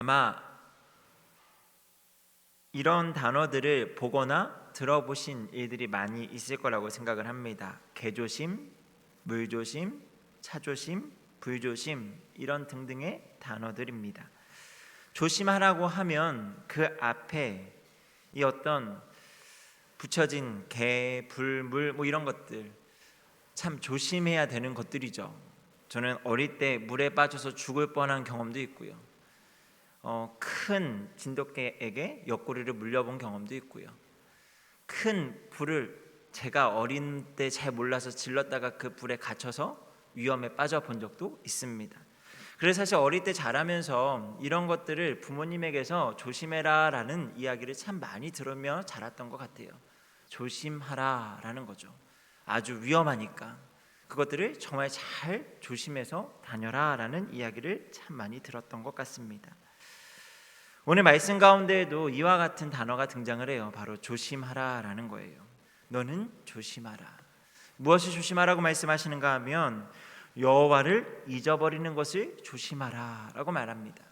아마 이런 단어들을 보거나 들어보신 일들이 많이 있을 거라고 생각을 합니다. 개조심, 물조심, 차조심, 불조심 이런 등등의 단어들입니다. 조심하라고 하면 그 앞에 이 어떤 붙여진 개, 불, 물 이런 것들 참 조심해야 되는 것들이죠. 저는 어릴 때 물에 빠져서 죽을 뻔한 경험도 있고요. 큰 진돗개에게 옆구리를 물려본 경험도 있고요. 큰 불을 제가 어린 때 잘 몰라서 질렀다가 그 불에 갇혀서 위험에 빠져본 적도 있습니다. 그래서 사실 어릴 때 자라면서 이런 것들을 부모님에게서 조심해라 라는 이야기를 참 많이 들으며 자랐던 것 같아요. 조심하라 라는 거죠. 아주 위험하니까 그것들을 정말 잘 조심해서 다녀라 라는 이야기를 참 많이 들었던 것 같습니다. 오늘 말씀 가운데에도 이와 같은 단어가 등장을 해요. 바로 조심하라 라는 거예요. 너는 조심하라. 무엇을 조심하라고 말씀하시는가 하면 여호와를 잊어버리는 것을 조심하라 라고 말합니다.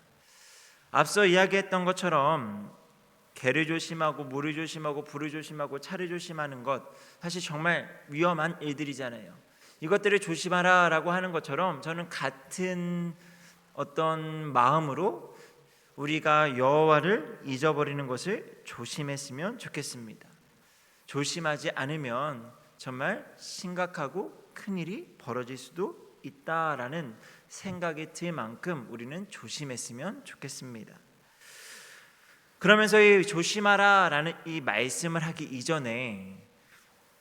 앞서 이야기했던 것처럼 개를 조심하고 물을 조심하고 불을 조심하고 차를 조심하는 것 사실 정말 위험한 일들이잖아요. 이것들을 조심하라 라고 하는 것처럼 저는 같은 어떤 마음으로 우리가 여호와를 잊어버리는 것을 조심했으면 좋겠습니다. 조심하지 않으면 정말 심각하고 큰일이 벌어질 수도 있다라는 생각이 들 만큼 우리는 조심했으면 좋겠습니다. 그러면서 이 조심하라라는 이 말씀을 하기 이전에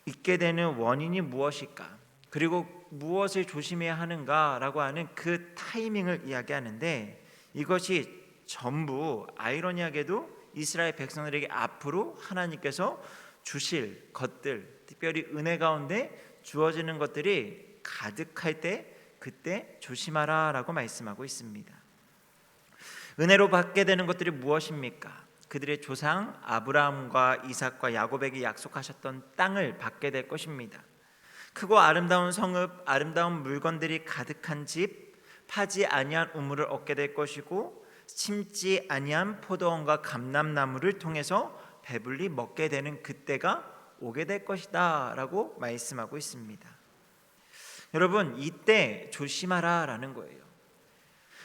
있게 되는 원인이 무엇일까? 그리고 무엇을 조심해야 하는가라고 하는 그 타이밍을 이야기하는데 이것이 전부 아이러니하게도 이스라엘 백성들에게 앞으로 하나님께서 주실 것들, 특별히 은혜 가운데 주어지는 것들이 가득할 때 그때 조심하라라고 말씀하고 있습니다. 은혜로 받게 되는 것들이 무엇입니까? 그들의 조상 아브라함과 이삭과 야곱에게 약속하셨던 땅을 받게 될 것입니다. 크고 아름다운 성읍, 아름다운 물건들이 가득한 집, 파지 아니한 우물을 얻게 될 것이고 심지 아니한 포도원과 감람나무를 통해서 배불리 먹게 되는 그때가 오게 될 것이다 라고 말씀하고 있습니다. 여러분, 이때 조심하라라는 거예요.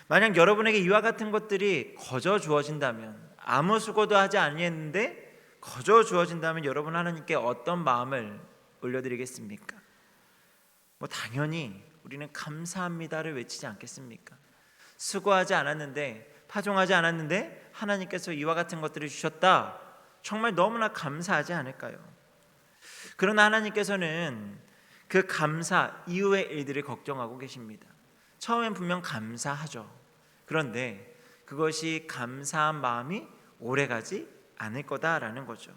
만약 여러분에게 이와 같은 것들이 거저 주어진다면, 아무 수고도 하지 아니했는데 거저 주어진다면 여러분 하나님께 어떤 마음을 올려드리겠습니까? 당연히 우리는 감사합니다를 외치지 않겠습니까? 수고하지 않았는데, 파종하지 않았는데 하나님께서 이와 같은 것들을 주셨다, 정말 너무나 감사하지 않을까요? 그러나 하나님께서는 그 감사 이후의 일들을 걱정하고 계십니다. 처음엔 분명 감사하죠. 그런데 그것이 감사한 마음이 오래가지 않을 거다라는 거죠.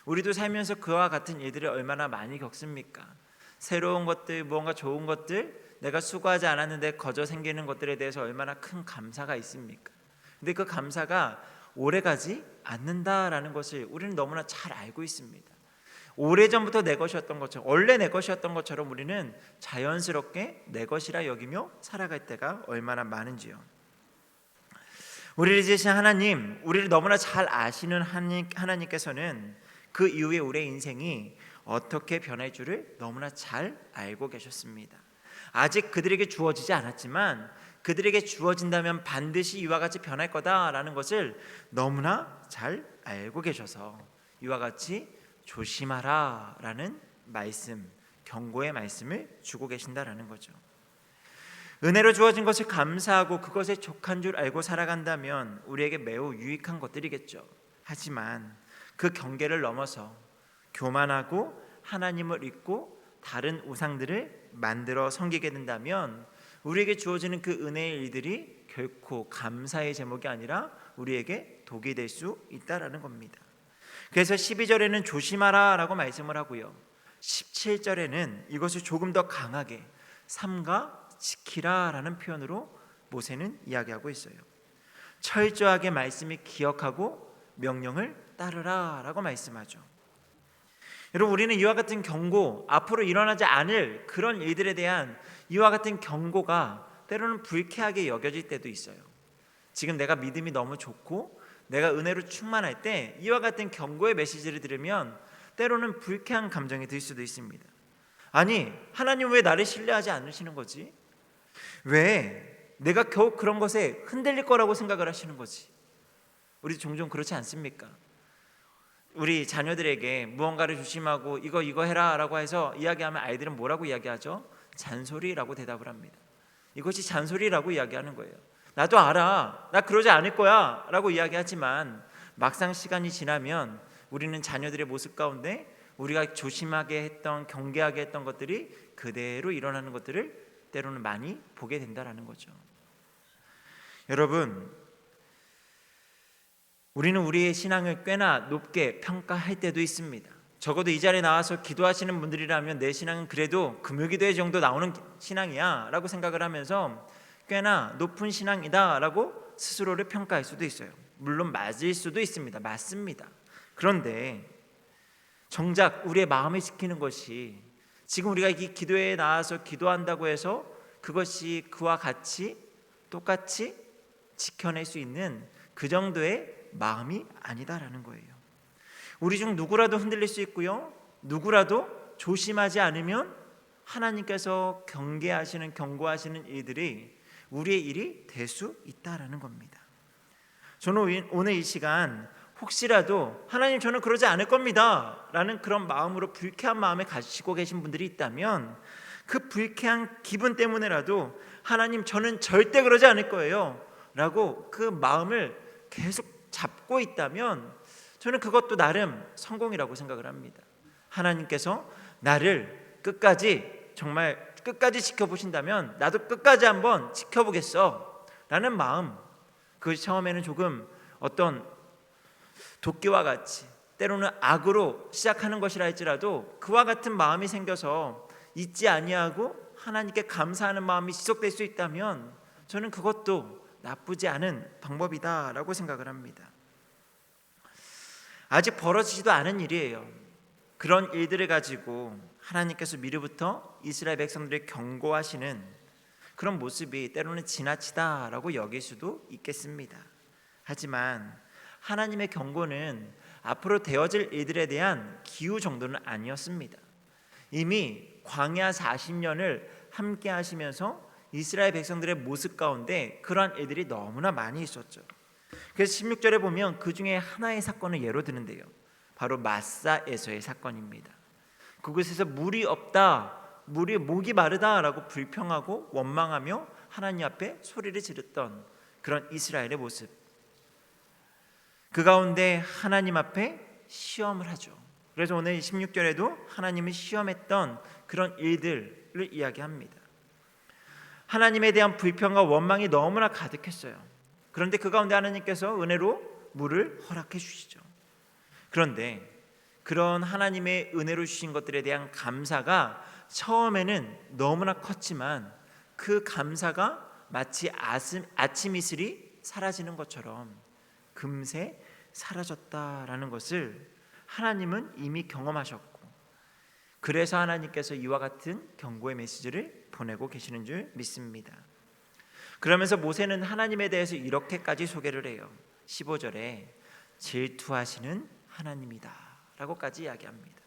우리도 살면서 그와 같은 일들을 얼마나 많이 겪습니까? 새로운 것들, 무언가 좋은 것들, 내가 수고하지 않았는데 거저 생기는 것들에 대해서 얼마나 큰 감사가 있습니까? 근데 그 감사가 오래가지 않는다라는 것을 우리는 너무나 잘 알고 있습니다. 오래전부터 내 것이었던 것처럼, 원래 내 것이었던 것처럼 우리는 자연스럽게 내 것이라 여기며 살아갈 때가 얼마나 많은지요. 우리를 지으신 하나님, 우리를 너무나 잘 아시는 하나님께서는 그 이후에 우리의 인생이 어떻게 변할 줄을 너무나 잘 알고 계셨습니다. 아직 그들에게 주어지지 않았지만 그들에게 주어진다면 반드시 이와 같이 변할 거다라는 것을 너무나 잘 알고 계셔서 이와 같이 조심하라라는 말씀, 경고의 말씀을 주고 계신다라는 거죠. 은혜로 주어진 것을 감사하고 그것에 족한 줄 알고 살아간다면 우리에게 매우 유익한 것들이겠죠. 하지만 그 경계를 넘어서 교만하고 하나님을 잊고 다른 우상들을 만들어 섬기게 된다면 우리에게 주어지는 그 은혜의 일들이 결코 감사의 제목이 아니라 우리에게 독이 될 수 있다라는 겁니다. 그래서 12절에는 조심하라 라고 말씀을 하고요, 17절에는 이것을 조금 더 강하게 삼가 지키라 라는 표현으로 모세는 이야기하고 있어요. 철저하게 말씀을 기억하고 명령을 따르라 라고 말씀하죠. 여러분, 우리는 이와 같은 경고, 앞으로 일어나지 않을 그런 일들에 대한 이와 같은 경고가 때로는 불쾌하게 여겨질 때도 있어요. 지금 내가 믿음이 너무 좋고 내가 은혜로 충만할 때 이와 같은 경고의 메시지를 들으면 때로는 불쾌한 감정이 들 수도 있습니다. 아니, 하나님 왜 나를 신뢰하지 않으시는 거지? 왜 내가 겨우 그런 것에 흔들릴 거라고 생각을 하시는 거지? 우리 종종 그렇지 않습니까? 우리 자녀들에게 무언가를 조심하고 이거 해라 라고 해서 이야기하면 아이들은 뭐라고 이야기하죠? 잔소리라고 대답을 합니다. 이것이 잔소리라고 이야기하는 거예요. 나도 알아, 나 그러지 않을 거야 라고 이야기하지만 막상 시간이 지나면 우리는 자녀들의 모습 가운데 우리가 조심하게 했던, 경계하게 했던 것들이 그대로 일어나는 것들을 때로는 많이 보게 된다는 거죠. 여러분, 우리는 우리의 신앙을 꽤나 높게 평가할 때도 있습니다. 적어도 이 자리에 나와서 기도하시는 분들이라면 내 신앙은 그래도 금요기도회 정도 나오는 신앙이야 라고 생각을 하면서 꽤나 높은 신앙이다 라고 스스로를 평가할 수도 있어요. 물론 맞을 수도 있습니다. 맞습니다. 그런데 정작 우리의 마음을 지키는 것이 지금 우리가 이 기도회에 나와서 기도한다고 해서 그것이 그와 같이 똑같이 지켜낼 수 있는 그 정도의 마음이 아니다라는 거예요. 우리 중 누구라도 흔들릴 수 있고요, 누구라도 조심하지 않으면 하나님께서 경계하시는, 경고하시는 일들이 우리의 일이 될 수 있다라는 겁니다. 저는 오늘 이 시간 혹시라도 하나님 저는 그러지 않을 겁니다 라는 그런 마음으로 불쾌한 마음을 가지고 계신 분들이 있다면 그 불쾌한 기분 때문에라도 하나님 저는 절대 그러지 않을 거예요 라고 그 마음을 계속 잡고 있다면 저는 그것도 나름 성공이라고 생각을 합니다. 하나님께서 나를 끝까지, 정말 끝까지 지켜보신다면 나도 끝까지 한번 지켜보겠어 라는 마음, 그것이 처음에는 조금 어떤 도끼와 같이 때로는 악으로 시작하는 것이라 할지라도 그와 같은 마음이 생겨서 잊지 아니하고 하나님께 감사하는 마음이 지속될 수 있다면 저는 그것도 나쁘지 않은 방법이다라고 생각을 합니다. 아직 벌어지지도 않은 일이에요. 그런 일들을 가지고 하나님께서 미리부터 이스라엘 백성들을 경고하시는 그런 모습이 때로는 지나치다라고 여길 수도 있겠습니다. 하지만 하나님의 경고는 앞으로 되어질 일들에 대한 기우 정도는 아니었습니다. 이미 광야 40년을 함께 하시면서 이스라엘 백성들의 모습 가운데 그러한 일들이 너무나 많이 있었죠. 그래서 16절에 보면 그 중에 하나의 사건을 예로 드는데요, 바로 마사에서의 사건입니다. 그곳에서 물이 없다, 물이 목이 마르다라고 불평하고 원망하며 하나님 앞에 소리를 지르던 그런 이스라엘의 모습, 그 가운데 하나님 앞에 시험을 하죠. 그래서 오늘 16절에도 하나님을 시험했던 그런 일들을 이야기합니다. 하나님에 대한 불평과 원망이 너무나 가득했어요. 그런데 그 가운데 하나님께서 은혜로 물을 허락해 주시죠. 그런데 그런 하나님의 은혜로 주신 것들에 대한 감사가 처음에는 너무나 컸지만 그 감사가 마치 아침 이슬이 사라지는 것처럼 금세 사라졌다라는 것을 하나님은 이미 경험하셨고, 그래서 하나님께서 이와 같은 경고의 메시지를 보내고 계시는 줄 믿습니다. 그러면서 모세는 하나님에 대해서 이렇게까지 소개를 해요. 15절에 질투하시는 하나님이다 라고까지 이야기합니다.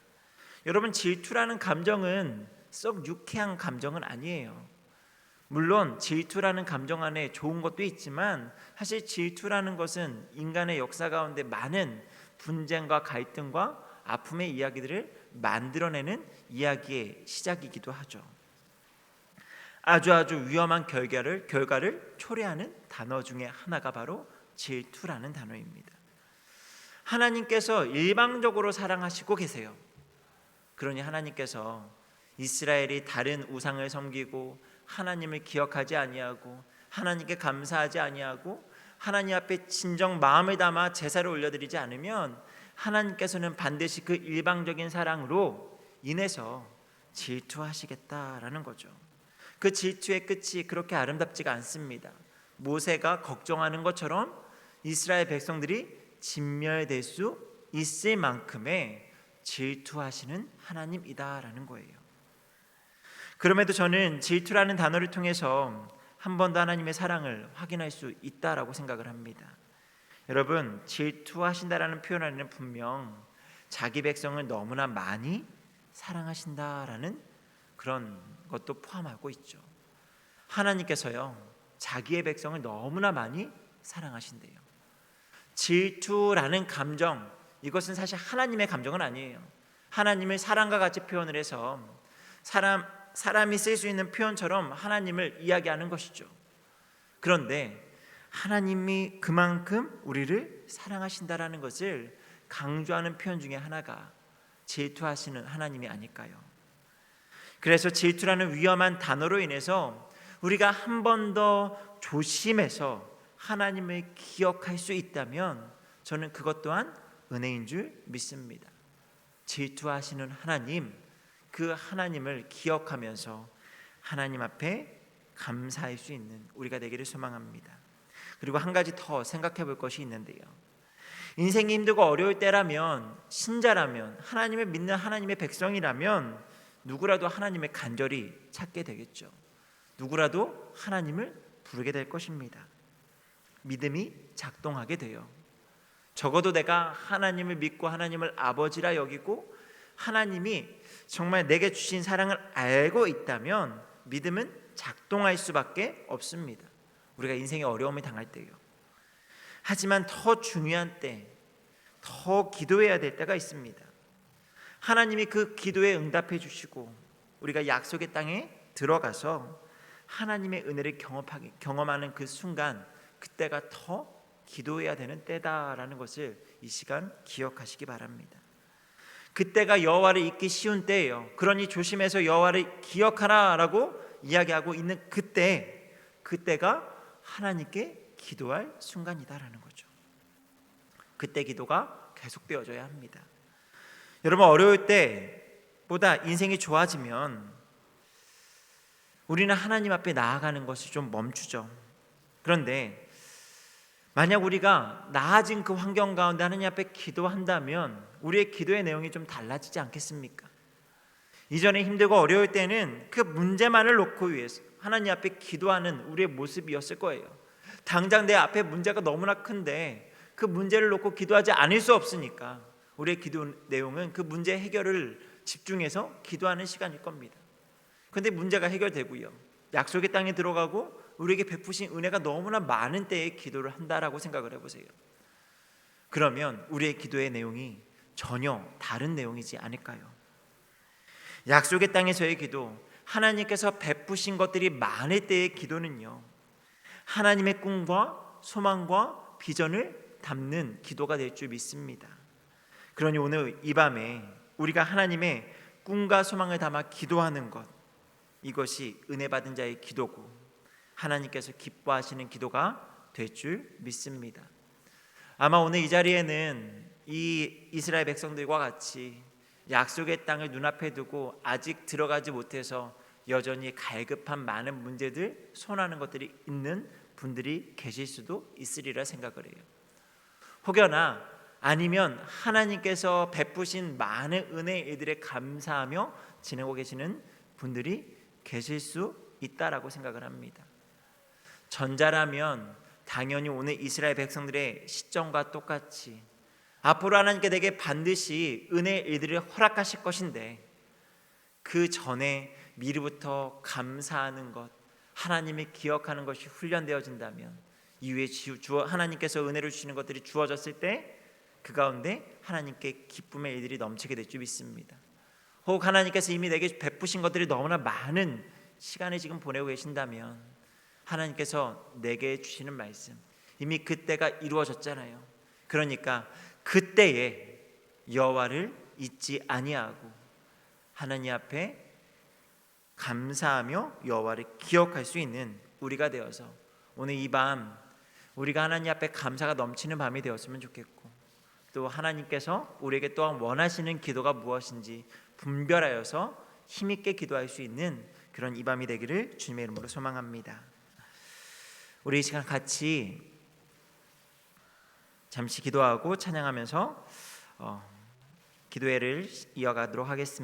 여러분, 질투라는 감정은 썩 유쾌한 감정은 아니에요. 물론 질투라는 감정 안에 좋은 것도 있지만 사실 질투라는 것은 인간의 역사 가운데 많은 분쟁과 갈등과 아픔의 이야기들을 만들어내는 이야기의 시작이기도 하죠. 아주 위험한 결과를 초래하는 단어 중에 하나가 바로 질투라는 단어입니다. 하나님께서 일방적으로 사랑하시고 계세요. 그러니 하나님께서 이스라엘이 다른 우상을 섬기고 하나님을 기억하지 아니하고 하나님께 감사하지 아니하고 하나님 앞에 진정 마음을 담아 제사를 올려드리지 않으면 하나님께서는 반드시 그 일방적인 사랑으로 인해서 질투하시겠다라는 거죠. 그 질투의 끝이 그렇게 아름답지가 않습니다. 모세가 걱정하는 것처럼 이스라엘 백성들이 진멸될 수 있을 만큼의 질투하시는 하나님이다라는 거예요. 그럼에도 저는 질투라는 단어를 통해서 한 번 더 하나님의 사랑을 확인할 수 있다라고 생각을 합니다. 여러분, 질투하신다라는 표현 안에는 분명 자기 백성을 너무나 많이 사랑하신다라는 그런 것도 포함하고 있죠. 하나님께서요, 자기의 백성을 너무나 많이 사랑하신대요. 질투라는 감정, 이것은 사실 하나님의 감정은 아니에요. 하나님을 사랑과 같이 표현을 해서 사람이 쓸 수 있는 표현처럼 하나님을 이야기하는 것이죠. 그런데 하나님이 그만큼 우리를 사랑하신다라는 것을 강조하는 표현 중에 하나가 질투하시는 하나님이 아닐까요? 그래서 질투라는 위험한 단어로 인해서 우리가 한 번 더 조심해서 하나님을 기억할 수 있다면 저는 그것 또한 은혜인 줄 믿습니다. 질투하시는 하나님, 그 하나님을 기억하면서 하나님 앞에 감사할 수 있는 우리가 되기를 소망합니다. 그리고 한 가지 더 생각해 볼 것이 있는데요, 인생이 힘들고 어려울 때라면, 신자라면, 하나님을 믿는 하나님의 백성이라면 누구라도 하나님을 간절히 찾게 되겠죠. 누구라도 하나님을 부르게 될 것입니다. 믿음이 작동하게 돼요. 적어도 내가 하나님을 믿고 하나님을 아버지라 여기고 하나님이 정말 내게 주신 사랑을 알고 있다면 믿음은 작동할 수밖에 없습니다. 우리가 인생의 어려움을 당할 때요. 하지만 더 중요한 때, 더 기도해야 될 때가 있습니다. 하나님이 그 기도에 응답해 주시고 우리가 약속의 땅에 들어가서 하나님의 은혜를 경험하는 그 순간, 그때가 더 기도해야 되는 때다라는 것을 이 시간 기억하시기 바랍니다. 그때가 여호와를 잊기 쉬운 때예요. 그러니 조심해서 여호와를 기억하라라고 이야기하고 있는 그때가 하나님께 기도할 순간이다라는 거죠. 그때 기도가 계속되어져야 합니다. 여러분, 어려울 때보다 인생이 좋아지면 우리는 하나님 앞에 나아가는 것이 좀 멈추죠. 그런데 만약 우리가 나아진 그 환경 가운데 하나님 앞에 기도한다면 우리의 기도의 내용이 좀 달라지지 않겠습니까? 이전에 힘들고 어려울 때는 그 문제만을 놓고 위해서 하나님 앞에 기도하는 우리의 모습이었을 거예요. 당장 내 앞에 문제가 너무나 큰데 그 문제를 놓고 기도하지 않을 수 없으니까 우리의 기도 내용은 그 문제 해결을 집중해서 기도하는 시간일 겁니다. 그런데 문제가 해결되고요, 약속의 땅에 들어가고 우리에게 베푸신 은혜가 너무나 많은 때에 기도를 한다라고 생각을 해보세요. 그러면 우리의 기도의 내용이 전혀 다른 내용이지 않을까요? 약속의 땅에서의 기도, 하나님께서 베푸신 것들이 많을 때의 기도는요, 하나님의 꿈과 소망과 비전을 담는 기도가 될 줄 믿습니다. 그러니 오늘 이 밤에 우리가 하나님의 꿈과 소망을 담아 기도하는 것, 이것이 은혜 받은 자의 기도고 하나님께서 기뻐하시는 기도가 될 줄 믿습니다. 아마 오늘 이 자리에는 이 이스라엘 백성들과 같이 약속의 땅을 눈앞에 두고 아직 들어가지 못해서 여전히 갈급한 많은 문제들, 손하는 것들이 있는 분들이 계실 수도 있으리라 생각을 해요. 혹여나 아니면 하나님께서 베푸신 많은 은혜의 일들에 감사하며 지내고 계시는 분들이 계실 수 있다라고 생각을 합니다. 전자라면 당연히 오늘 이스라엘 백성들의 시점과 똑같이 앞으로 하나님께 내게 반드시 은혜의 일들을 허락하실 것인데, 그 전에 미리부터 감사하는 것, 하나님을 기억하는 것이 훈련되어진다면 이후에 하나님께서 은혜를 주시는 것들이 주어졌을 때 그 가운데 하나님께 기쁨의 일들이 넘치게 될 줄 믿습니다. 혹 하나님께서 이미 내게 베푸신 것들이 너무나 많은 시간을 지금 보내고 계신다면 하나님께서 내게 주시는 말씀, 이미 그때가 이루어졌잖아요. 그러니까 그때에 여호와를 잊지 아니하고 하나님 앞에 감사하며 여호와를 기억할 수 있는 우리가 되어서 오늘 이 밤 우리가 하나님 앞에 감사가 넘치는 밤이 되었으면 좋겠고, 또 하나님께서 우리에게 또한 원하시는 기도가 무엇인지 분별하여서 힘있게 기도할 수 있는 그런 이 밤이 되기를 주님의 이름으로 소망합니다. 우리 이 시간 같이 잠시 기도하고 찬양하면서 기도회를 이어가도록 하겠습니다.